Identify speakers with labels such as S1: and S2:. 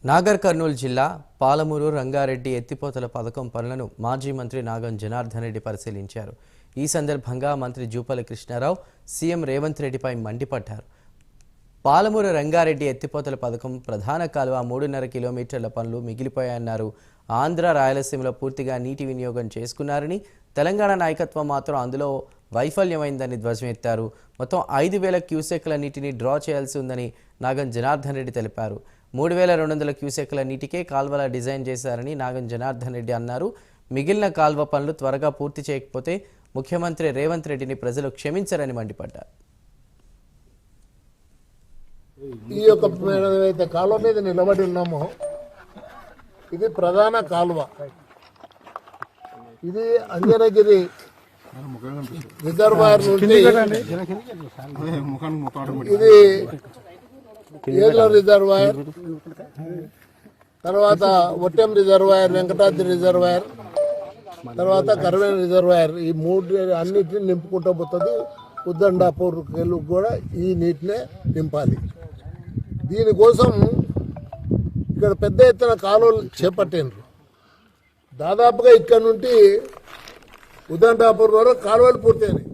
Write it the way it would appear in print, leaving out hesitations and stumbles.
S1: నాగర్ కర్నూలు జిల్లా పాలమూరు రంగారెడ్డి ఎత్తిపోతల పథకం పనులను మాజీ మంత్రి నాగం జనార్దన్ రెడ్డి పరిశీలించారు. ఈ సందర్భంగా మంత్రి జూపల్లి కృష్ణారావు సీఎం రేవంత్ రెడ్డిపై మండిపడ్డారు. పాలమూరు రంగారెడ్డి ఎత్తిపోతల పథకం ప్రధాన కాలువ 3.5 కిలోమీటర్ల పనులు మిగిలిపోయాయన్నారు. ఆంధ్ర రాయలసీమలో పూర్తిగా నీటి వినియోగం చేసుకున్నారని, తెలంగాణ నాయకత్వం మాత్రం అందులో వైఫల్యమైందని ధ్వజమెత్తారు. మొత్తం 5,000 క్యూసెక్ల నీటిని డ్రా చేయాల్సి ఉందని నాగం జనార్దన్ రెడ్డి తెలిపారు. 3,200 క్యూసెక్ల నీటికే కాల్వల డిజైన్ చేశారని నాగం జనార్దన్ రెడ్డి అన్నారు. మిగిలిన కాల్వ పనులు త్వరగా పూర్తి చేయకపోతే ముఖ్యమంత్రి రేవంత్ రెడ్డిని ప్రజలు క్షమించరని మండిపడ్డారు.
S2: ఈ యొక్క ఏదైతే కాలువ మీద నిలబడి ఉన్నామో ఇది ప్రధాన కాలువ. ఇది అంజనగిరి రిజర్వాయర్ నుండి ఇది ఏర్ల రిజర్వాయర్, తర్వాత ఒట్టెం రిజర్వాయర్, వెంకటాద్రి రిజర్వాయర్, తర్వాత కరవేణ రిజర్వాయర్, ఈ మూడు అన్నిటిని నింపుకుంటూ పోతుంది. ఉద్దండాపూర్ కెళ్ళి కూడా ఈ నీటినే నింపాలి. దీనికోసం ఇక్కడ పెద్ద ఎత్తున కాలువలు చేపట్టినారు. దాదాపుగా ఇక్కడ నుండి ఉద్దండాపూర్ వరకు కాలువలు పూర్తయినాయి.